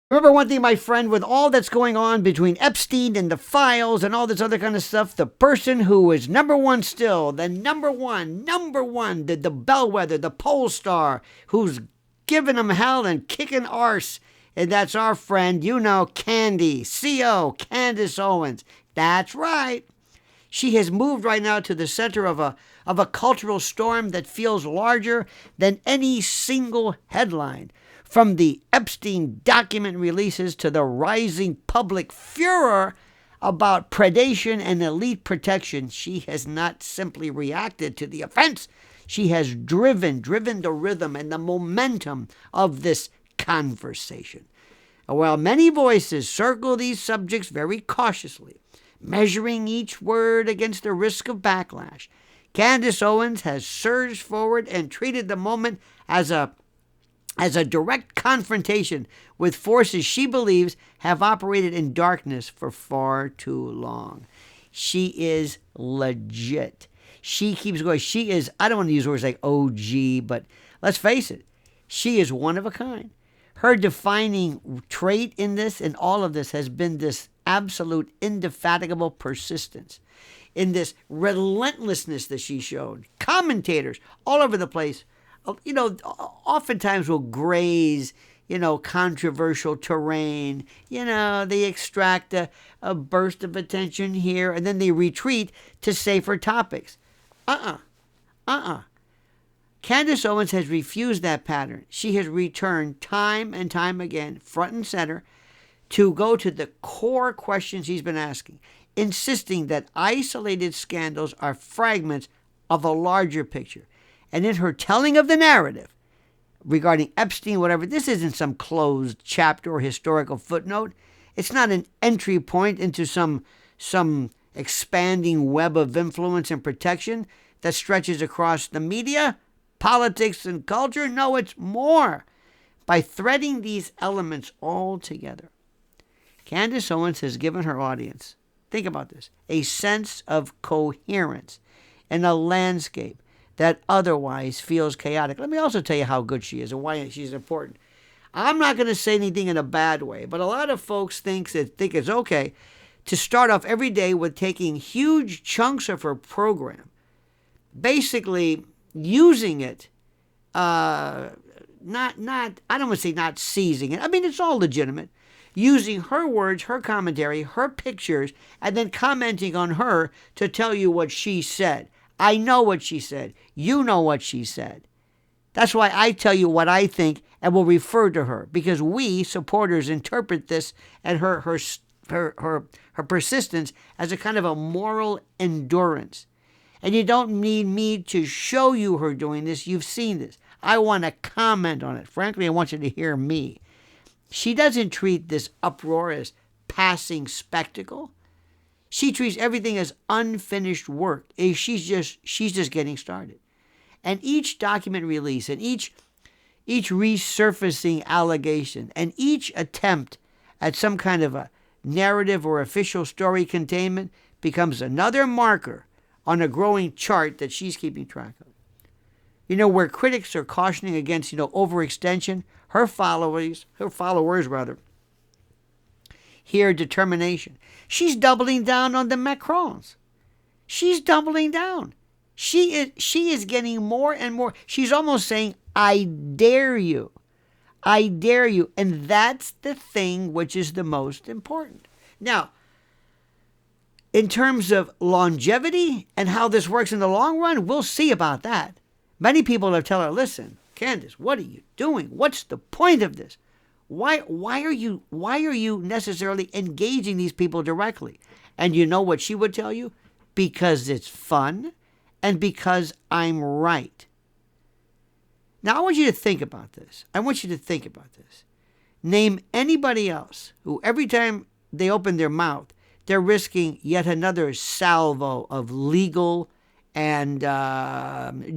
Remember one thing, my friend, with all that's going on between Epstein and the files and all this other kind of stuff, the person who is number one still, the number one, the bellwether, the pole star, who's giving them hell and kicking arse, and that's our friend, Candace Owens. That's right. She has moved right now to the center of a cultural storm that feels larger than any single headline. From the Epstein document releases to the rising public furor about predation and elite protection, she has not simply reacted to the offense. She has driven the rhythm and the momentum of this conversation. While many voices circle these subjects very cautiously, measuring each word against the risk of backlash, Candace Owens has surged forward and treated the moment as a direct confrontation with forces she believes have operated in darkness for far too long. She is legit. She keeps going. She is, I don't want to use words like OG, but let's face it, she is one of a kind. Her defining trait in this, in all of this, has been this absolute indefatigable persistence, in this relentlessness that she showed. Commentators all over the place, oftentimes will graze, controversial terrain. They extract a burst of attention here, and then they retreat to safer topics. Candace Owens has refused that pattern. She has returned time and time again, front and center, to go to the core questions he's been asking, insisting that isolated scandals are fragments of a larger picture. And in her telling of the narrative regarding Epstein, whatever, this isn't some closed chapter or historical footnote. It's not an entry point into some expanding web of influence and protection that stretches across the media, politics, and culture. No, it's more. By threading these elements all together, Candace Owens has given her audience, think about this, a sense of coherence in a landscape that otherwise feels chaotic. Let me also tell you how good she is and why she's important. I'm not going to say anything in a bad way, but a lot of folks think it's okay to start off every day with taking huge chunks of her program, basically using it, I don't want to say not seizing it. I mean, it's all legitimate. Using her words, her commentary, her pictures, and then commenting on her to tell you what she said. I know what she said. You know what she said. That's why I tell you what I think and will refer to her, because we supporters interpret this and her persistence as a kind of a moral endurance. And you don't need me to show you her doing this. You've seen this. I want to comment on it. Frankly, I want you to hear me. She doesn't treat this uproar as passing spectacle. She treats everything as unfinished work. She's just getting started. And each document release and each resurfacing allegation and each attempt at some kind of a narrative or official story containment becomes another marker on a growing chart that she's keeping track of. Where critics are cautioning against, overextension, her followers, hear determination. She's doubling down on the Macrons. She's doubling down. She is getting more and more. She's almost saying, I dare you. I dare you. And that's the thing which is the most important. Now, in terms of longevity and how this works in the long run, we'll see about that. Many people have told her, listen, Candace, what are you doing? What's the point of this? Why are you necessarily engaging these people directly? And you know what she would tell you? Because it's fun and because I'm right. Now, I want you to think about this. Name anybody else who every time they open their mouth, they're risking yet another salvo of legal and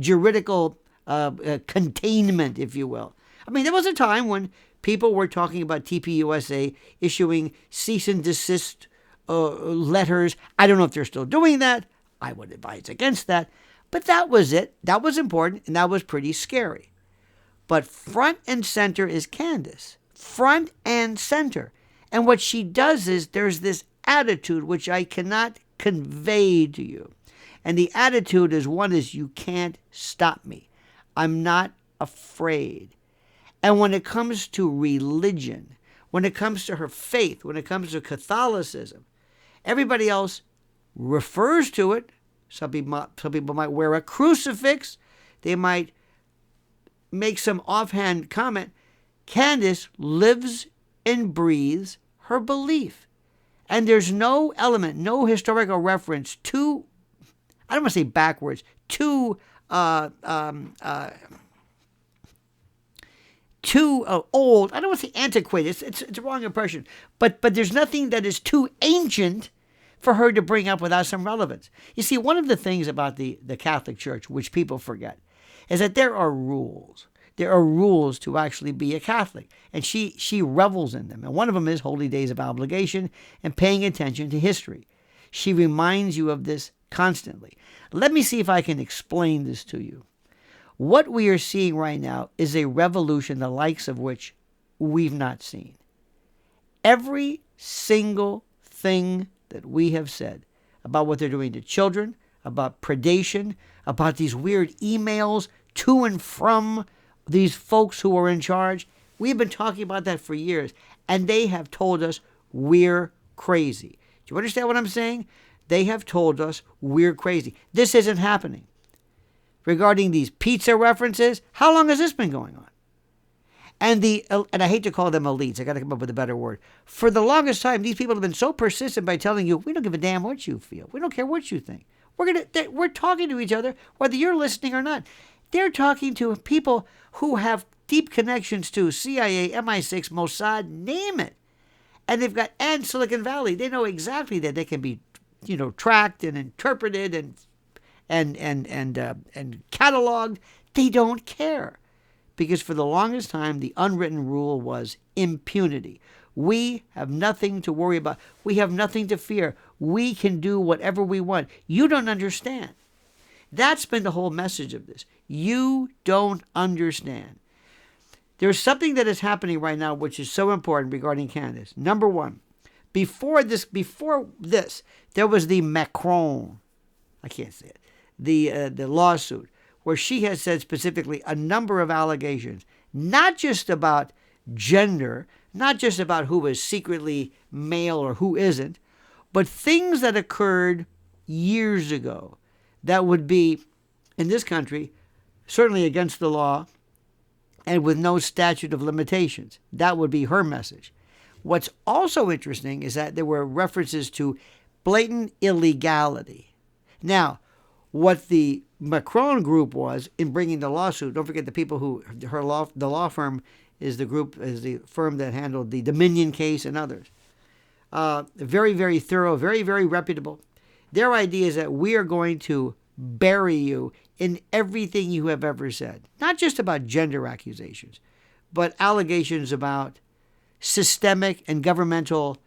juridical containment, if you will. I mean, there was a time when people were talking about TPUSA issuing cease and desist letters. I don't know if they're still doing that. I would advise against that. But that was it. That was important, and that was pretty scary. But front and center is Candace. front and center. And what she does is there's this attitude which I cannot convey to you. And the attitude is one is you can't stop me. I'm not afraid. And when it comes to religion, when it comes to her faith, when it comes to Catholicism, everybody else refers to it. Some people might wear a crucifix. They might make some offhand comment. Candace lives and breathes her belief. And there's no element, no historical reference to, I don't want to say backwards, too old. I don't want to say antiquated. It's a wrong impression. But there's nothing that is too ancient for her to bring up without some relevance. You see, one of the things about the Catholic Church, which people forget, is that there are rules. There are rules to actually be a Catholic, and she revels in them. And one of them is holy days of obligation and paying attention to history. She reminds you of this constantly. Let me see if I can explain this to you. What we are seeing right now is a revolution the likes of which we've not seen. Every single thing that we have said about what they're doing to children, about predation, about these weird emails to and from these folks who are in charge, we've been talking about that for years, and they have told us we're crazy. Do you understand what I'm saying? They have told us we're crazy. This isn't happening. Regarding these pizza references, how long has this been going on? And I hate to call them elites. I got to come up with a better word. For the longest time, these people have been so persistent by telling you, we don't give a damn what you feel. We don't care what you think. We're talking to each other, whether you're listening or not. They're talking to people who have deep connections to CIA, MI6, Mossad, name it. And they've got, and Silicon Valley. They know exactly that they can be, tracked and interpreted and cataloged. They don't care. Because for the longest time, the unwritten rule was impunity. We have nothing to worry about. We have nothing to fear. We can do whatever we want. You don't understand. That's been the whole message of this. You don't understand. There's something that is happening right now which is so important regarding Candace. Number one, before this, there was the Macron, I can't say it, the lawsuit, where she has said specifically a number of allegations, not just about gender, not just about who is secretly male or who isn't, but things that occurred years ago that would be, in this country, certainly against the law and with no statute of limitations. That would be her message. What's also interesting is that there were references to blatant illegality. Now, what the Macron group was in bringing the lawsuit, don't forget the people who, the law firm is the firm that handled the Dominion case and others. Very, very thorough, very, very reputable. Their idea is that we are going to bury you in everything you have ever said. Not just about gender accusations, but allegations about systemic and governmental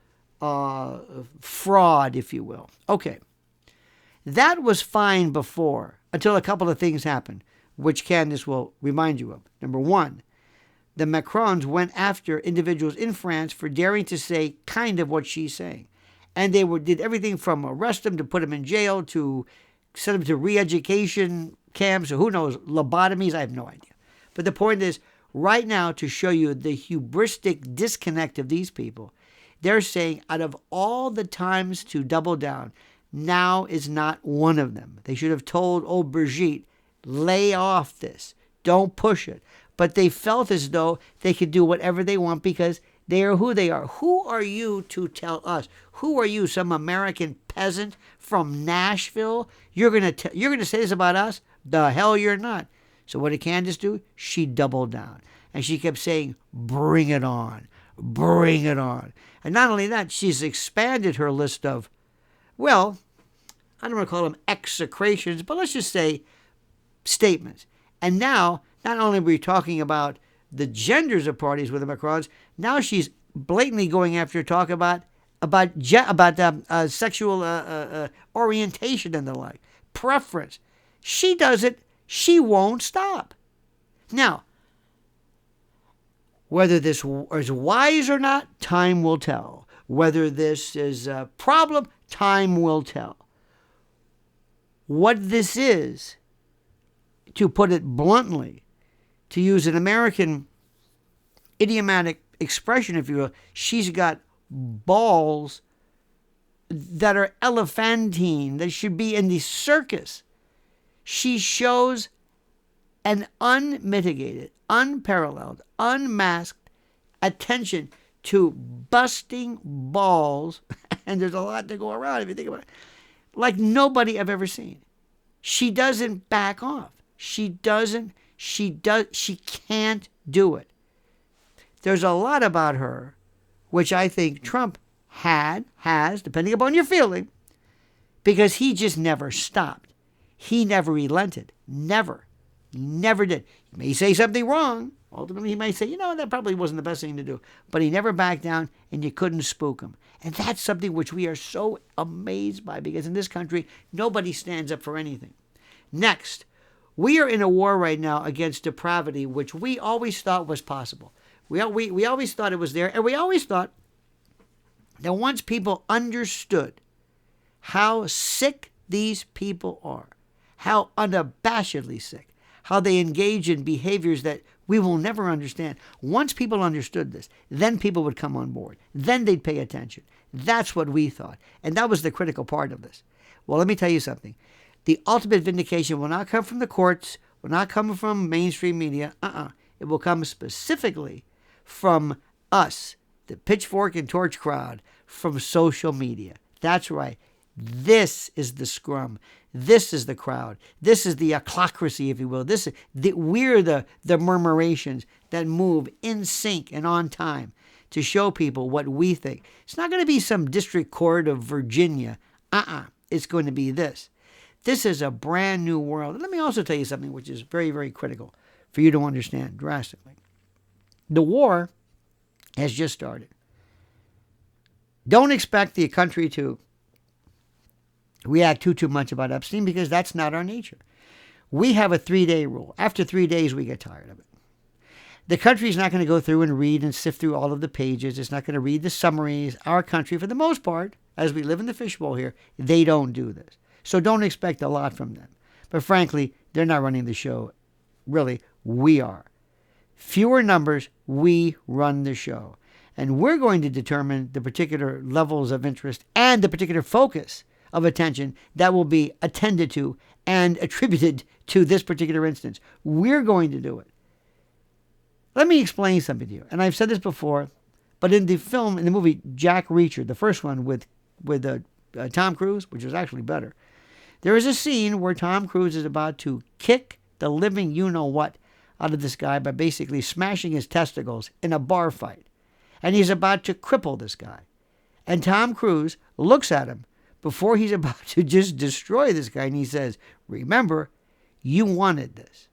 fraud, if you will. Okay. That was fine before, until a couple of things happened, which Candace will remind you of. Number one, the Macrons went after individuals in France for daring to say kind of what she's saying. And they did everything from arrest them to put them in jail to send them to re-education camps or who knows, lobotomies. I have no idea. But the point is, right now, to show you the hubristic disconnect of these people, they're saying out of all the times to double down, now is not one of them. They should have told old Brigitte, lay off this. Don't push it. But they felt as though they could do whatever they want because they are who they are. Who are you to tell us? Who are you, some American peasant from Nashville? You're gonna say this about us? The hell you're not. So what did Candace do? She doubled down. And she kept saying, bring it on. Bring it on. And not only that, she's expanded her list of, well, I don't want to call them execrations, but let's just say statements. And now, not only are we talking about the genders of parties with the Macrons, now she's blatantly going after talk about sexual orientation and the like, preference. She does it. She won't stop. Now, Whether this is wise or not, time will tell. Whether this is a problem, time will tell. What this is, to put it bluntly, to use an American idiomatic expression, if you will, she's got balls that are elephantine, that should be in the circus. She shows an unmitigated, unparalleled, unmasked attention to busting balls, and there's a lot to go around if you think about it, like nobody I've ever seen. She doesn't back off. She can't do it. There's a lot about her which I think Trump has, depending upon your feeling, because he just never stopped. He never relented. Never did. He may say something wrong. Ultimately, he may say, that probably wasn't the best thing to do. But he never backed down, and you couldn't spook him. And that's something which we are so amazed by, because in this country, nobody stands up for anything. Next, we are in a war right now against depravity, which we always thought was possible. We always thought it was there, and we always thought that once people understood how sick these people are, how unabashedly sick, how they engage in behaviors that we will never understand. Once people understood this, then people would come on board. Then they'd pay attention. That's what we thought. And that was the critical part of this. Well, let me tell you something. The ultimate vindication will not come from the courts, will not come from mainstream media. It will come specifically from us, the pitchfork and torch crowd, from social media. That's right. This is the scrum. This is the crowd. This is the ochlocracy, if you will. We're the murmurations that move in sync and on time to show people what we think. It's not going to be some district court of Virginia. It's going to be this. This is a brand new world. And let me also tell you something which is very, very critical for you to understand drastically. The war has just started. Don't expect the country to react too much about Epstein, because that's not our nature. We have a 3-day rule. After 3 days, we get tired of it. The country's not going to go through and read and sift through all of the pages. It's not going to read the summaries. Our country, for the most part, as we live in the fishbowl here, they don't do this. So don't expect a lot from them. But frankly, they're not running the show. Really, we are. Fewer numbers, we run the show. And we're going to determine the particular levels of interest and the particular focus of attention that will be attended to and attributed to this particular instance. We're going to do it. Let me explain something to you. And I've said this before, but in the movie Jack Reacher, the first one with Tom Cruise, which was actually better, there is a scene where Tom Cruise is about to kick the living you-know-what out of this guy by basically smashing his testicles in a bar fight. And he's about to cripple this guy. And Tom Cruise looks at him before he's about to just destroy this guy, and he says, "Remember, you wanted this."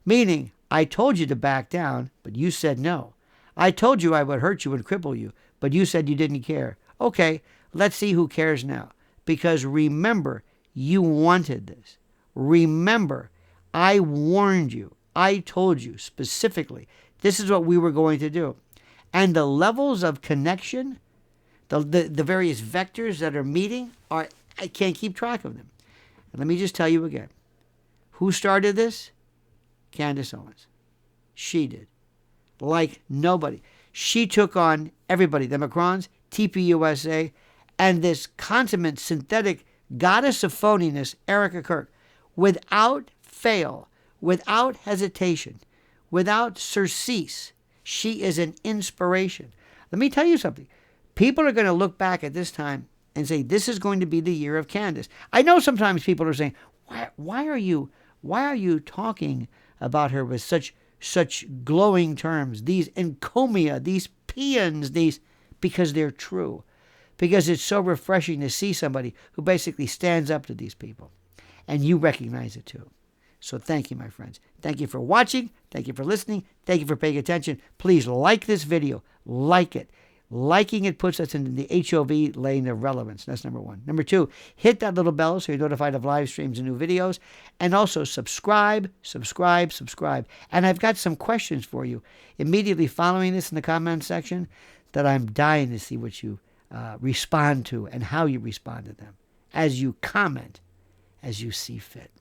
Meaning, I told you to back down, but you said no. I told you I would hurt you and cripple you, but you said you didn't care. Okay, let's see who cares now. Because remember, you wanted this. Remember, I warned you. I told you specifically, this is what we were going to do. And the levels of connection, the various vectors that are meeting, I can't keep track of them. And let me just tell you again. Who started this? Candace Owens. She did. Like nobody. She took on everybody. The Macrons, TPUSA, and this consummate synthetic goddess of phoniness, Erica Kirk, without fail, without hesitation, without surcease. She is an inspiration. Let me tell you something. People are going to look back at this time and say, this is going to be the year of Candace. I know sometimes people are saying, why are you talking about her with such glowing terms, these encomia, these paeans, because they're true. Because it's so refreshing to see somebody who basically stands up to these people. And you recognize it too. So thank you, my friends. Thank you for watching. Thank you for listening. Thank you for paying attention. Please like this video. Like it. Liking it puts us in the HOV lane of relevance. That's number one. Number two, hit that little bell so you're notified of live streams and new videos. And also subscribe. And I've got some questions for you immediately following this in the comment section that I'm dying to see what you respond to and how you respond to them as you comment, as you see fit.